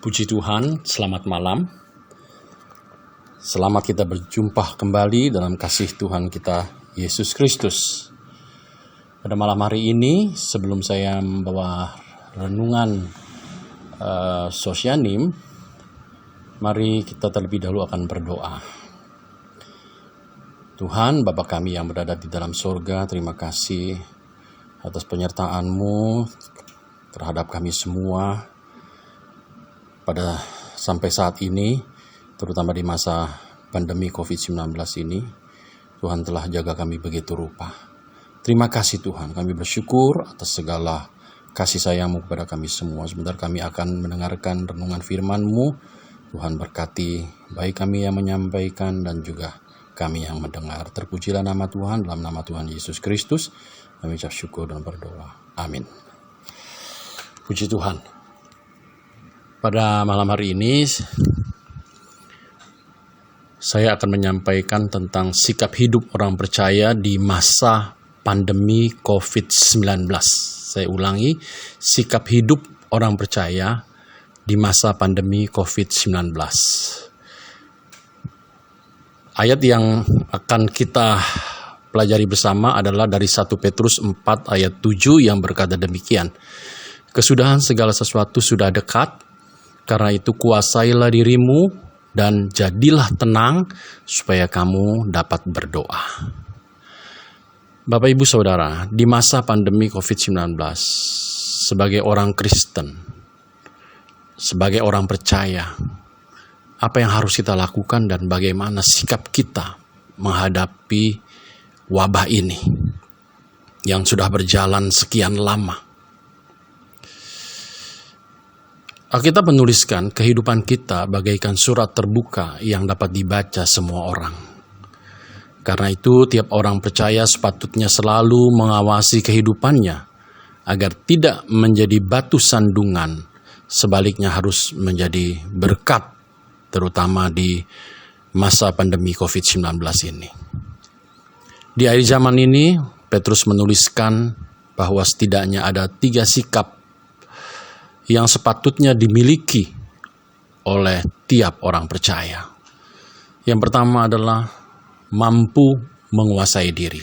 Puji Tuhan, selamat malam. Selamat kita berjumpa kembali dalam kasih Tuhan kita, Yesus Kristus. Pada malam hari ini, sebelum saya membawa renungan Sosyanim, mari kita terlebih dahulu akan berdoa. Tuhan, Bapa kami yang berada di dalam surga, terima kasih atas penyertaan-Mu terhadap kami semua. Pada sampai saat ini, terutama di masa pandemi COVID-19 ini, Tuhan telah jaga kami begitu rupa. Terima kasih Tuhan, kami bersyukur atas segala kasih sayang-Mu kepada kami semua. Sebentar kami akan mendengarkan renungan firman-Mu. Tuhan berkati baik kami yang menyampaikan dan juga kami yang mendengar. Terpujilah nama Tuhan, dalam nama Tuhan Yesus Kristus. Kami ucap syukur dan berdoa. Amin. Puji Tuhan. Pada malam hari ini, saya akan menyampaikan tentang sikap hidup orang percaya di masa pandemi COVID-19. Saya ulangi, sikap hidup orang percaya di masa pandemi COVID-19. Ayat yang akan kita pelajari bersama adalah dari 1 Petrus 4 ayat 7 yang berkata demikian. Kesudahan segala sesuatu sudah dekat. Karena itu kuasailah dirimu dan jadilah tenang supaya kamu dapat berdoa. Bapak Ibu Saudara, di masa pandemi COVID-19, sebagai orang Kristen, sebagai orang percaya, apa yang harus kita lakukan dan bagaimana sikap kita menghadapi wabah ini yang sudah berjalan sekian lama. Alkitab menuliskan kehidupan kita bagaikan surat terbuka yang dapat dibaca semua orang. Karena itu tiap orang percaya sepatutnya selalu mengawasi kehidupannya agar tidak menjadi batu sandungan, sebaliknya harus menjadi berkat, terutama di masa pandemi COVID-19 ini. Di akhir zaman ini, Petrus menuliskan bahwa setidaknya ada 3 sikap yang sepatutnya dimiliki oleh tiap orang percaya. Yang pertama adalah mampu menguasai diri.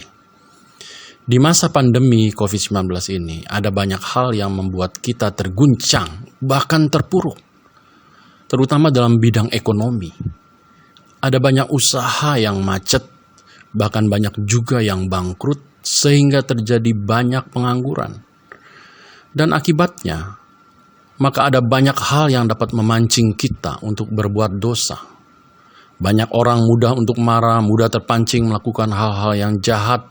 Di masa pandemi COVID-19 ini, ada banyak hal yang membuat kita terguncang, bahkan terpuruk, terutama dalam bidang ekonomi. Ada banyak usaha yang macet, bahkan banyak juga yang bangkrut, sehingga terjadi banyak pengangguran. Dan akibatnya, maka ada banyak hal yang dapat memancing kita untuk berbuat dosa. Banyak orang mudah untuk marah, mudah terpancing melakukan hal-hal yang jahat.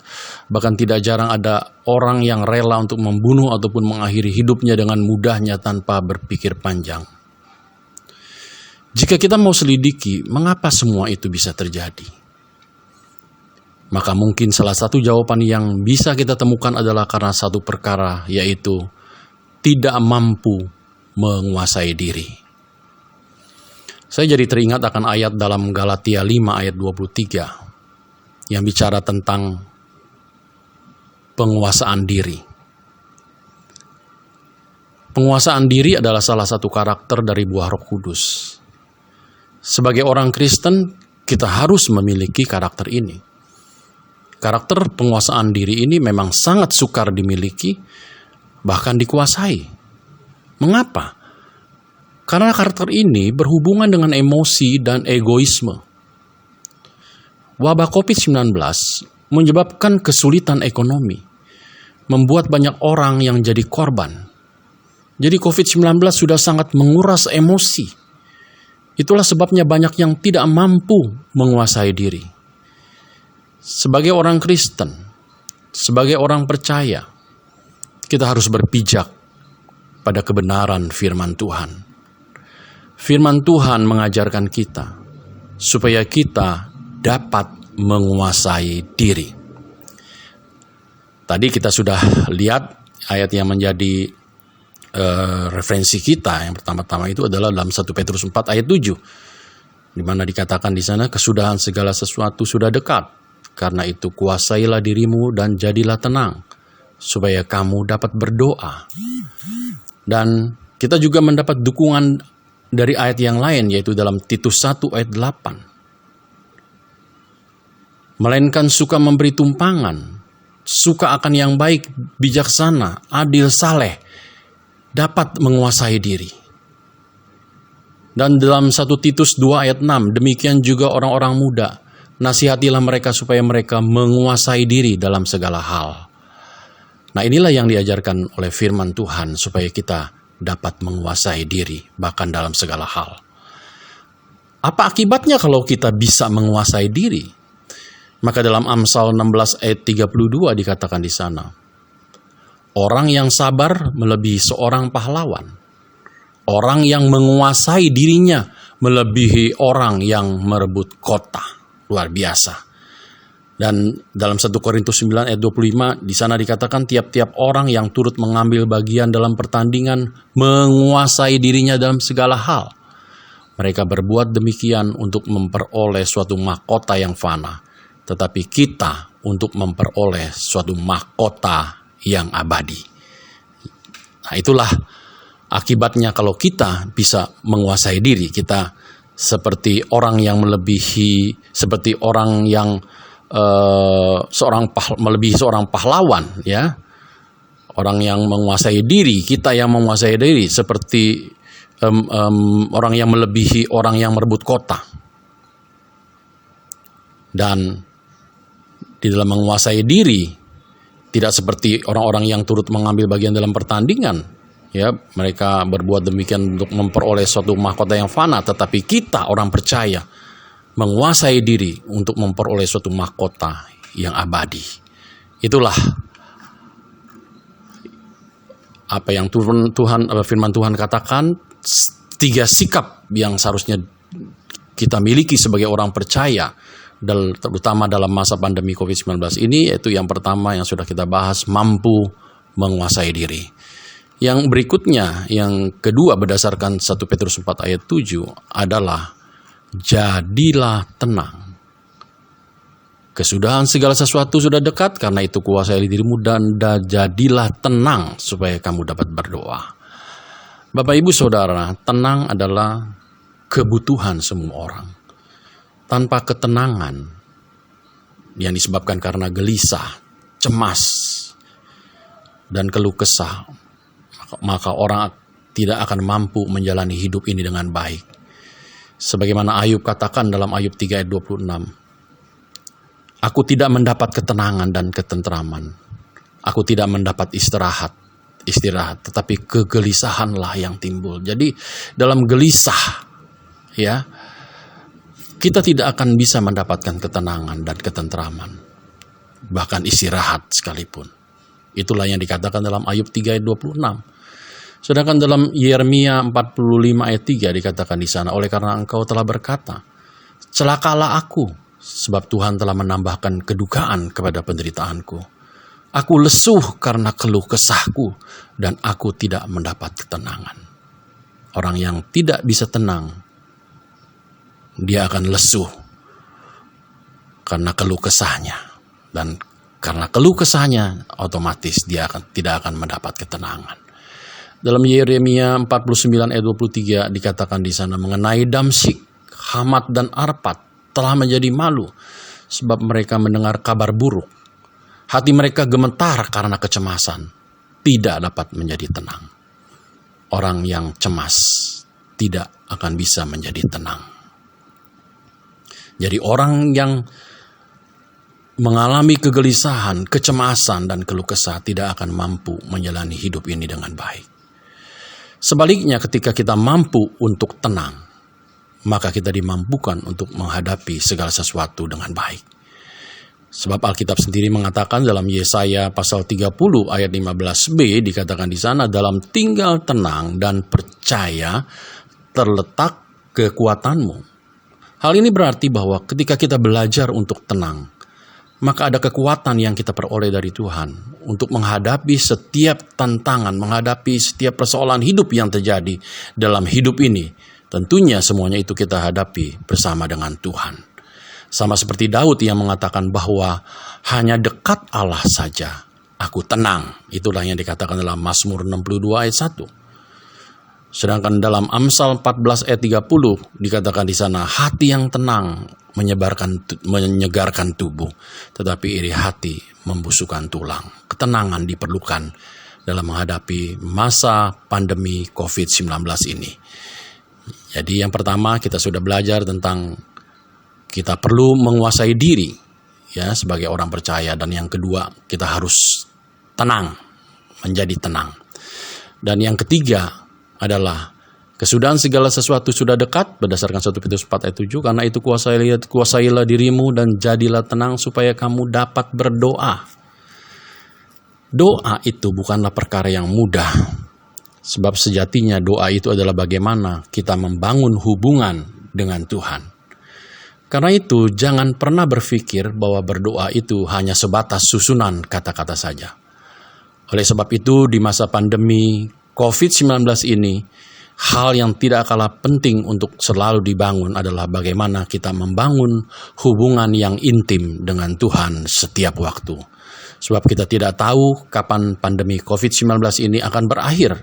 Bahkan tidak jarang ada orang yang rela untuk membunuh ataupun mengakhiri hidupnya dengan mudahnya tanpa berpikir panjang. Jika kita mau selidiki, mengapa semua itu bisa terjadi? Maka mungkin salah satu jawaban yang bisa kita temukan adalah karena satu perkara, yaitu tidak mampu menguasai diri. Saya jadi teringat akan ayat dalam Galatia 5 ayat 23 yang bicara tentang penguasaan diri. Penguasaan diri adalah salah satu karakter dari buah Roh Kudus. Sebagai orang Kristen, kita harus memiliki karakter ini. Karakter penguasaan diri ini memang sangat sukar dimiliki, bahkan dikuasai. Mengapa? Karena karakter ini berhubungan dengan emosi dan egoisme. Wabah COVID-19 menyebabkan kesulitan ekonomi, membuat banyak orang yang jadi korban. Jadi COVID-19 sudah sangat menguras emosi. Itulah sebabnya banyak yang tidak mampu menguasai diri. Sebagai orang Kristen, sebagai orang percaya, kita harus berpijak pada kebenaran firman Tuhan. Firman Tuhan mengajarkan kita supaya kita dapat menguasai diri. Tadi kita sudah lihat ayat yang menjadi referensi kita. Yang pertama-tama itu adalah dalam 1 Petrus 4 ayat 7, di mana dikatakan di sana kesudahan segala sesuatu sudah dekat. Karena itu kuasailah dirimu dan jadilah tenang supaya kamu dapat berdoa. Dan kita juga mendapat dukungan dari ayat yang lain, yaitu dalam Titus 1 ayat 8. Melainkan suka memberi tumpangan, suka akan yang baik, bijaksana, adil, saleh, dapat menguasai diri. Dan dalam 1 Titus 2 ayat 6, demikian juga orang-orang muda, nasihatilah mereka supaya mereka menguasai diri dalam segala hal. Nah, inilah yang diajarkan oleh firman Tuhan supaya kita dapat menguasai diri bahkan dalam segala hal. Apa akibatnya kalau kita bisa menguasai diri? Maka dalam Amsal 16 ayat 32 dikatakan di sana, orang yang sabar melebihi seorang pahlawan. Orang yang menguasai dirinya melebihi orang yang merebut kota. Luar biasa. Dan dalam 1 Korintus 9 ayat 25 di sana dikatakan tiap-tiap orang yang turut mengambil bagian dalam pertandingan menguasai dirinya dalam segala hal. Mereka berbuat demikian untuk memperoleh suatu mahkota yang fana, tetapi kita untuk memperoleh suatu mahkota yang abadi. Nah, itulah akibatnya kalau kita bisa menguasai diri. Kita seperti orang yang melebihi, seperti orang yang melebihi seorang pahlawan, ya. Orang yang menguasai diri, kita yang menguasai diri seperti orang yang melebihi orang yang merebut kota. Dan di dalam menguasai diri tidak seperti orang-orang yang turut mengambil bagian dalam pertandingan, ya. Mereka berbuat demikian untuk memperoleh suatu mahkota yang fana, tetapi kita orang percaya menguasai diri untuk memperoleh suatu mahkota yang abadi. Itulah apa yang firman Tuhan katakan, 3 sikap yang seharusnya kita miliki sebagai orang percaya, terutama dalam masa pandemi COVID-19 ini, yaitu yang pertama yang sudah kita bahas, mampu menguasai diri. Yang berikutnya, yang kedua berdasarkan 1 Petrus 4 ayat 7 adalah jadilah tenang. Kesudahan segala sesuatu sudah dekat, karena itu kuasai dirimu dan jadilah tenang supaya kamu dapat berdoa. Bapak Ibu Saudara, tenang adalah kebutuhan semua orang. Tanpa ketenangan yang disebabkan karena gelisah, cemas, dan keluh kesah, maka orang tidak akan mampu menjalani hidup ini dengan baik. Sebagaimana Ayub katakan dalam Ayub 3 ayat 26, aku tidak mendapat ketenangan dan ketentraman. Aku tidak mendapat istirahat, tetapi kegelisahanlah yang timbul. Jadi dalam gelisah, ya, kita tidak akan bisa mendapatkan ketenangan dan ketentraman, bahkan istirahat sekalipun. Itulah yang dikatakan dalam Ayub 3 ayat 26. Sedangkan dalam Yeremia 45 ayat 3 dikatakan di sana, oleh karena engkau telah berkata, celakalah aku, sebab Tuhan telah menambahkan kedukaan kepada penderitaanku. Aku lesuh karena keluh kesahku, dan aku tidak mendapat ketenangan. Orang yang tidak bisa tenang, dia akan lesuh karena keluh kesahnya. Dan karena keluh kesahnya, otomatis dia tidak akan mendapat ketenangan. Dalam Yeremia 49 ayat 23 dikatakan di sana mengenai Damsyik, Hamat dan Arpad telah menjadi malu sebab mereka mendengar kabar buruk. Hati mereka gemetar karena kecemasan, tidak dapat menjadi tenang. Orang yang cemas tidak akan bisa menjadi tenang. Jadi orang yang mengalami kegelisahan, kecemasan, dan keluh kesah tidak akan mampu menjalani hidup ini dengan baik. Sebaliknya, ketika kita mampu untuk tenang, maka kita dimampukan untuk menghadapi segala sesuatu dengan baik. Sebab Alkitab sendiri mengatakan dalam Yesaya pasal 30 ayat 15b dikatakan di sana, dalam tinggal tenang dan percaya terletak kekuatanmu. Hal ini berarti bahwa ketika kita belajar untuk tenang, maka ada kekuatan yang kita peroleh dari Tuhan untuk menghadapi setiap tantangan, menghadapi setiap persoalan hidup yang terjadi dalam hidup ini. Tentunya semuanya itu kita hadapi bersama dengan Tuhan. Sama seperti Daud yang mengatakan bahwa hanya dekat Allah saja aku tenang. Itulah yang dikatakan dalam Mazmur 62 ayat 1. Sedangkan dalam Amsal 14 ayat 30 dikatakan di sana, hati yang tenang menyegarkan tubuh, tetapi iri hati membusukkan tulang. Ketenangan diperlukan dalam menghadapi masa pandemi COVID-19 ini. Jadi yang pertama kita sudah belajar tentang kita perlu menguasai diri ya sebagai orang percaya, dan yang kedua kita harus tenang, menjadi tenang. Dan yang ketiga adalah kesudahan segala sesuatu sudah dekat berdasarkan 1 Petrus 4 ayat 7. Karena itu kuasailah dirimu dan jadilah tenang supaya kamu dapat berdoa. Doa itu bukanlah perkara yang mudah, sebab sejatinya doa itu adalah bagaimana kita membangun hubungan dengan Tuhan. Karena itu jangan pernah berpikir bahwa berdoa itu hanya sebatas susunan kata-kata saja. Oleh sebab itu di masa pandemi COVID-19 ini, hal yang tidak kalah penting untuk selalu dibangun adalah bagaimana kita membangun hubungan yang intim dengan Tuhan setiap waktu. Sebab kita tidak tahu kapan pandemi COVID-19 ini akan berakhir.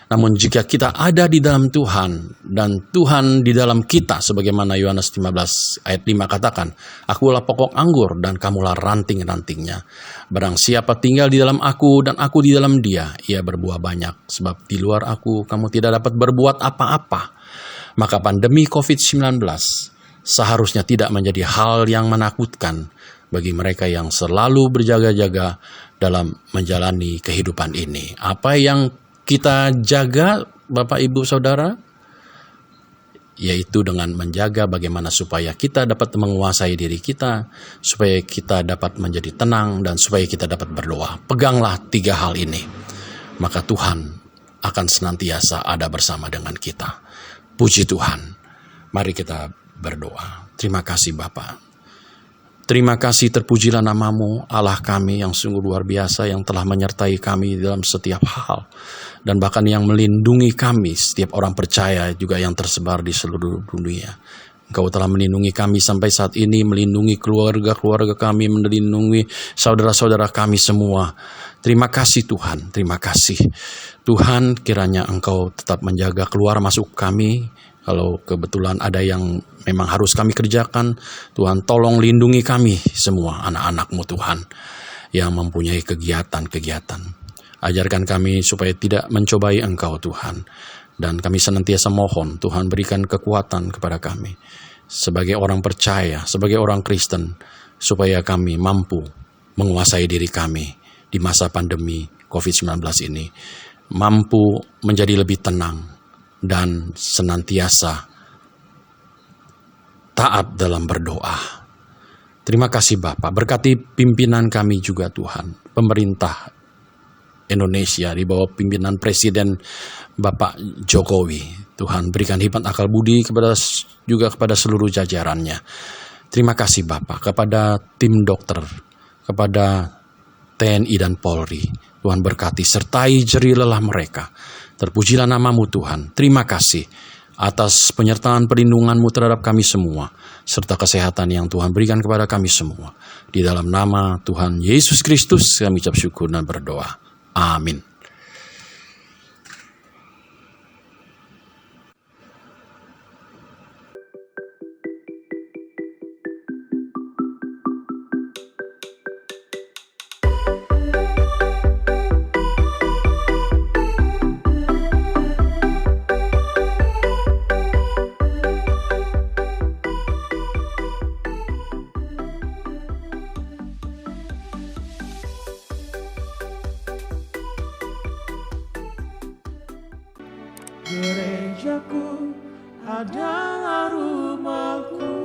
Namun jika kita ada di dalam Tuhan dan Tuhan di dalam kita, sebagaimana Yohanes 15 ayat 5 katakan, akulah pokok anggur dan kamulah ranting-rantingnya. Barang siapa tinggal di dalam aku dan aku di dalam dia, ia berbuah banyak. Sebab di luar aku kamu tidak dapat berbuat apa-apa. Maka pandemi COVID-19 seharusnya tidak menjadi hal yang menakutkan bagi mereka yang selalu berjaga-jaga dalam menjalani kehidupan ini. Apa yang kita jaga, Bapak Ibu Saudara, yaitu dengan menjaga bagaimana supaya kita dapat menguasai diri kita, supaya kita dapat menjadi tenang, dan supaya kita dapat berdoa. Peganglah 3 hal ini, maka Tuhan akan senantiasa ada bersama dengan kita. Puji Tuhan. Mari kita berdoa. Terima kasih Bapa. Terima kasih, terpujilah namamu, Allah kami yang sungguh luar biasa, yang telah menyertai kami dalam setiap hal, dan bahkan yang melindungi kami, setiap orang percaya juga yang tersebar di seluruh dunia. Engkau telah melindungi kami sampai saat ini, melindungi keluarga-keluarga kami, melindungi saudara-saudara kami semua. Terima kasih Tuhan, terima kasih. Tuhan, kiranya Engkau tetap menjaga keluar masuk kami. Kalau kebetulan ada yang memang harus kami kerjakan, Tuhan tolong lindungi kami semua anak-anak-Mu Tuhan yang mempunyai kegiatan-kegiatan. Ajarkan kami supaya tidak mencobai Engkau Tuhan. Dan kami senantiasa mohon Tuhan berikan kekuatan kepada kami sebagai orang percaya, sebagai orang Kristen, supaya kami mampu menguasai diri kami di masa pandemi COVID-19 ini. Mampu menjadi lebih tenang dan senantiasa taat dalam berdoa. Terima kasih Bapak. Berkati pimpinan kami juga Tuhan. Pemerintah Indonesia di bawah pimpinan Presiden Bapak Jokowi. Tuhan berikan hikmat akal budi juga kepada seluruh jajarannya. Terima kasih Bapak. Kepada tim dokter, kepada TNI dan Polri. Tuhan berkati, sertai jerih lelah mereka. Terpujilah namamu Tuhan. Terima kasih atas penyertaan perlindungan-Mu terhadap kami semua, serta kesehatan yang Tuhan berikan kepada kami semua. Di dalam nama Tuhan Yesus Kristus kami ucap syukur dan berdoa. Amin. Gerejaku adalah rumahku,